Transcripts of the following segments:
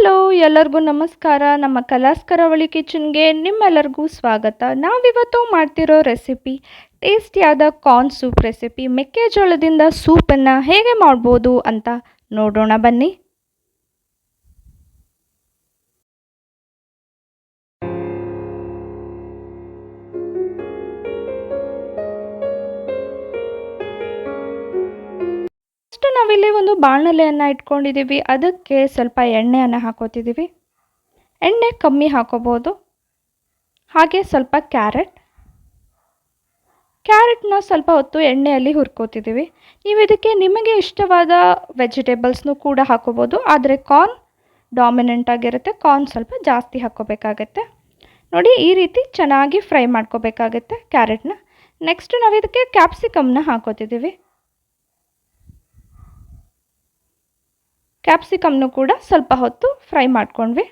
Hello ಎಲ್ಲರಿಗೂ ನಮಸ್ಕಾರ. ನಮ್ಮ ಕಲಾಸ್ ಕರಾವಳಿ ಕಿಚನ್ಗೆ ನಿಮ್ಮೆಲ್ಲರಿಗೂ ಸ್ವಾಗತ. ನಾವಿವತ್ತು ಮಾಡ್ತಿರೋ ರೆಸಿಪಿ ಟೇಸ್ಟಿಯಾದ ಕಾರ್ನ್ ಸೂಪ್ ರೆಸಿಪಿ. ಮೆಕ್ಕೆಜೋಳದಿಂದ ಸೂಪನ್ನು ಹೇಗೆ ಮಾಡ್ಬೋದು ಅಂತ ನೋಡೋಣ ಬನ್ನಿ. ಫಸ್ಟ್ ನಾವಿಲ್ಲಿ ಒಂದು ಬಾಣಲೆಯನ್ನು ಇಟ್ಕೊಂಡಿದ್ದೀವಿ. ಅದಕ್ಕೆ ಸ್ವಲ್ಪ ಎಣ್ಣೆಯನ್ನು ಹಾಕೋತಿದ್ದೀವಿ. ಎಣ್ಣೆ ಕಮ್ಮಿ ಹಾಕೋಬೋದು. ಹಾಗೆ ಸ್ವಲ್ಪ ಕ್ಯಾರೆಟ್ನ ಸ್ವಲ್ಪ ಹೊತ್ತು ಎಣ್ಣೆಯಲ್ಲಿ ಹುರ್ಕೋತಿದ್ದೀವಿ. ನೀವು ಇದಕ್ಕೆ ನಿಮಗೆ ಇಷ್ಟವಾದ ವೆಜಿಟೇಬಲ್ಸ್ನೂ ಕೂಡ ಹಾಕೋಬೋದು, ಆದರೆ ಕಾರ್ನ್ ಡಾಮಿನೆಂಟ್ ಆಗಿರುತ್ತೆ. ಕಾರ್ನ್ ಸ್ವಲ್ಪ ಜಾಸ್ತಿ ಹಾಕ್ಕೋಬೇಕಾಗತ್ತೆ. ನೋಡಿ, ಈ ರೀತಿ ಚೆನ್ನಾಗಿ ಫ್ರೈ ಮಾಡ್ಕೋಬೇಕಾಗತ್ತೆ ಕ್ಯಾರೆಟ್ನ. ನೆಕ್ಸ್ಟ್ ನಾವು ಇದಕ್ಕೆ ಕ್ಯಾಪ್ಸಿಕಮ್ನ ಹಾಕೋತಿದ್ದೀವಿ. ಕ್ಯಾಪ್ಸಿಕಮ್ನು ಕೂಡ ಸ್ವಲ್ಪ ಹೊತ್ತು ಫ್ರೈ ಮಾಡ್ಕೊಂಡ್ವಿ.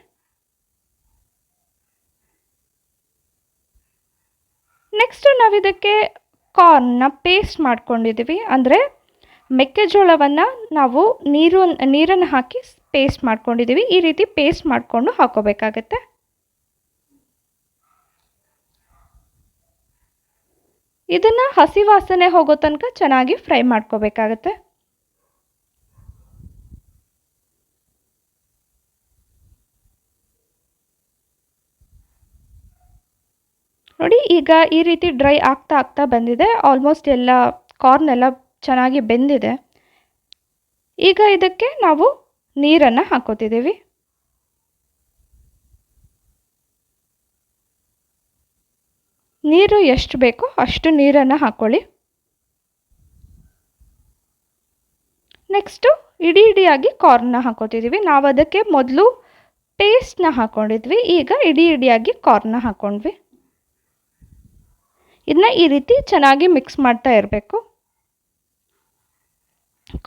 ನೆಕ್ಸ್ಟ್ ನಾವಿದಕ್ಕೆ ಕಾರ್ನ್ನ ಪೇಸ್ಟ್ ಮಾಡ್ಕೊಂಡಿದ್ದೀವಿ. ಅಂದರೆ ಮೆಕ್ಕೆಜೋಳವನ್ನು ನಾವು ನೀರನ್ನು ಹಾಕಿ ಪೇಸ್ಟ್ ಮಾಡ್ಕೊಂಡಿದ್ದೀವಿ. ಈ ರೀತಿ ಪೇಸ್ಟ್ ಮಾಡಿಕೊಂಡು ಹಾಕೋಬೇಕಾಗತ್ತೆ. ಇದನ್ನು ಹಸಿ ವಾಸನೆ ಹೋಗೋ ತನಕ ಚೆನ್ನಾಗಿ ಫ್ರೈ ಮಾಡ್ಕೋಬೇಕಾಗತ್ತೆ. ನೋಡಿ, ಈಗ ಈ ರೀತಿ ಡ್ರೈ ಆಗ್ತಾ ಬಂದಿದೆ. ಆಲ್ಮೋಸ್ಟ್ ಎಲ್ಲ ಕಾರ್ನ್ ಎಲ್ಲ ಚೆನ್ನಾಗಿ ಬೆಂದಿದೆ. ಈಗ ಇದಕ್ಕೆ ನಾವು ನೀರನ್ನು ಹಾಕೋತಿದ್ದೀವಿ. ನೀರು ಎಷ್ಟು ಬೇಕೋ ಅಷ್ಟು ನೀರನ್ನು ಹಾಕ್ಕೊಳ್ಳಿ. ನೆಕ್ಸ್ಟು ಇಡಿಯಾಗಿ ಕಾರ್ನ್ನ ಹಾಕೋತಿದ್ದೀವಿ. ನಾವು ಅದಕ್ಕೆ ಮೊದಲು ಪೇಸ್ಟ್ನ ಹಾಕ್ಕೊಂಡಿದ್ವಿ. ಈಗ ಇಡಿಯಾಗಿ ಕಾರ್ನ್ನ ಹಾಕ್ಕೊಂಡ್ವಿ. ಇದನ್ನ ಈ ರೀತಿ ಚೆನ್ನಾಗಿ ಮಿಕ್ಸ್ ಮಾಡ್ತಾ ಇರಬೇಕು.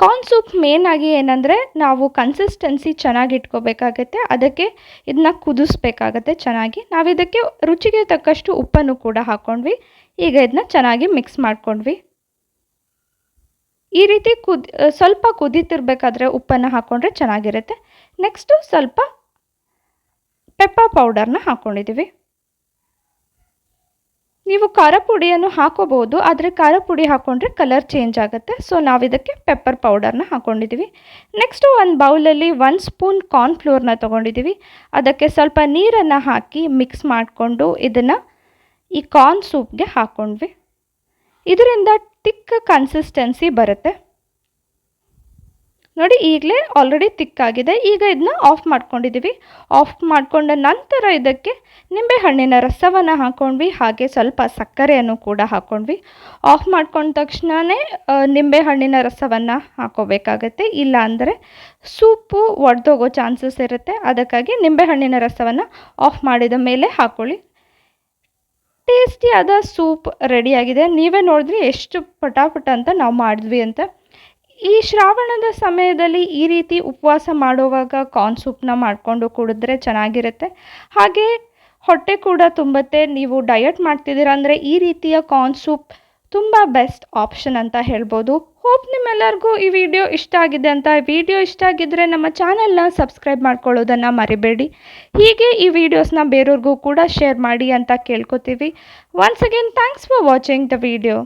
ಕಾರ್ನ್ ಸೂಪ್ ಮೇನ್ ಆಗಿ ಏನಂದರೆ ನಾವು ಕನ್ಸಿಸ್ಟೆನ್ಸಿ ಚೆನ್ನಾಗಿ ಇಟ್ಕೋಬೇಕಾಗತ್ತೆ. ಅದಕ್ಕೆ ಇದನ್ನ ಕುದಿಸ್ಬೇಕಾಗತ್ತೆ ಚೆನ್ನಾಗಿ. ನಾವು ಇದಕ್ಕೆ ರುಚಿಗೆ ತಕ್ಕಷ್ಟು ಉಪ್ಪನ್ನು ಕೂಡ ಹಾಕ್ಕೊಂಡ್ವಿ. ಈಗ ಇದನ್ನ ಚೆನ್ನಾಗಿ ಮಿಕ್ಸ್ ಮಾಡ್ಕೊಂಡ್ವಿ. ಈ ರೀತಿ ಸ್ವಲ್ಪ ಕುದೀತಿರ್ಬೇಕಾದ್ರೆ ಉಪ್ಪನ್ನು ಹಾಕ್ಕೊಂಡ್ರೆ ಚೆನ್ನಾಗಿರುತ್ತೆ. ನೆಕ್ಸ್ಟು ಸ್ವಲ್ಪ ಪೆಪ್ಪರ್ ಪೌಡರ್ನ ಹಾಕ್ಕೊಂಡಿದ್ದೀವಿ. ನೀವು ಖಾರ ಪುಡಿಯನ್ನು ಹಾಕೋಬೋದು, ಆದರೆ ಖಾರ ಪುಡಿ ಹಾಕ್ಕೊಂಡ್ರೆ ಕಲರ್ ಚೇಂಜ್ ಆಗುತ್ತೆ. ಸೊ ನಾವಿದಕ್ಕೆ ಪೆಪ್ಪರ್ ಪೌಡರ್ನ ಹಾಕ್ಕೊಂಡಿದ್ದೀವಿ. ನೆಕ್ಸ್ಟು ಒಂದು ಬೌಲಲ್ಲಿ 1 ಸ್ಪೂನ್ ಕಾರ್ನ್ಫ್ಲೋರ್ನ ತೊಗೊಂಡಿದ್ದೀವಿ. ಅದಕ್ಕೆ ಸ್ವಲ್ಪ ನೀರನ್ನು ಹಾಕಿ ಮಿಕ್ಸ್ ಮಾಡಿಕೊಂಡು ಇದನ್ನು ಈ ಕಾರ್ನ್ ಸೂಪ್ಗೆ ಹಾಕ್ಕೊಂಡ್ವಿ. ಇದರಿಂದ ತಿಕ್ಕ ಕನ್ಸಿಸ್ಟೆನ್ಸಿ ಬರುತ್ತೆ. ನೋಡಿ, ಈಗಲೇ ಆಲ್ರೆಡಿ ತಿಕ್ಕಾಗಿದೆ. ಈಗ ಇದನ್ನ ಆಫ್ ಮಾಡ್ಕೊಂಡಿದ್ದೀವಿ. ಆಫ್ ಮಾಡಿಕೊಂಡ ನಂತರ ಇದಕ್ಕೆ ನಿಂಬೆಹಣ್ಣಿನ ರಸವನ್ನು ಹಾಕ್ಕೊಂಡ್ವಿ. ಹಾಗೆ ಸ್ವಲ್ಪ ಸಕ್ಕರೆಯನ್ನು ಕೂಡ ಹಾಕ್ಕೊಂಡ್ವಿ. ಆಫ್ ಮಾಡ್ಕೊಂಡ ತಕ್ಷಣವೇ ನಿಂಬೆಹಣ್ಣಿನ ರಸವನ್ನು ಹಾಕ್ಕೋಬೇಕಾಗತ್ತೆ. ಇಲ್ಲ ಅಂದರೆ ಸೂಪು ಒಡೆದೋಗೋ ಚಾನ್ಸಸ್ ಇರುತ್ತೆ. ಅದಕ್ಕಾಗಿ ನಿಂಬೆಹಣ್ಣಿನ ರಸವನ್ನು ಆಫ್ ಮಾಡಿದ ಮೇಲೆ ಹಾಕ್ಕೊಳ್ಳಿ. ಟೇಸ್ಟಿಯಾದ ಸೂಪ್ ರೆಡಿಯಾಗಿದೆ. ನೀವೇ ನೋಡಿದ್ರಿ ಎಷ್ಟು ಪಟಾಪಟ ಅಂತ ನಾವು ಮಾಡಿದ್ವಿ ಅಂತ. ಈ ಶ್ರಾವಣದ ಸಮಯದಲ್ಲಿ ಈ ರೀತಿ ಉಪವಾಸ ಮಾಡುವಾಗ ಕಾರ್ನ್ ಸೂಪ್ನ ಮಾಡಿಕೊಂಡು ಕುಡಿದ್ರೆ ಚೆನ್ನಾಗಿರುತ್ತೆ. ಹಾಗೆ ಹೊಟ್ಟೆ ಕೂಡ ತುಂಬುತ್ತೆ. ನೀವು ಡಯಟ್ ಮಾಡ್ತಿದ್ದೀರಾ ಅಂದರೆ ಈ ರೀತಿಯ ಕಾರ್ನ್ ಸೂಪ್ ತುಂಬ ಬೆಸ್ಟ್ ಆಪ್ಷನ್ ಅಂತ ಹೇಳ್ಬೋದು. ಹೋಪ್ ನಿಮ್ಮೆಲ್ಲರಿಗೂ ಈ ವಿಡಿಯೋ ಇಷ್ಟ ಆಗಿದೆ ಅಂತ. ವಿಡಿಯೋ ಇಷ್ಟ ಆಗಿದ್ದರೆ ನಮ್ಮ ಚಾನಲ್ನ ಸಬ್ಸ್ಕ್ರೈಬ್ ಮಾಡ್ಕೊಳ್ಳೋದನ್ನು ಮರಿಬೇಡಿ. ಹೀಗೆ ಈ ವಿಡಿಯೋಸ್ನ ಬೇರೆಯವ್ರಿಗೂ ಕೂಡ ಶೇರ್ ಮಾಡಿ ಅಂತ ಕೇಳ್ಕೊತೀವಿ. Once again thanks for watching the video.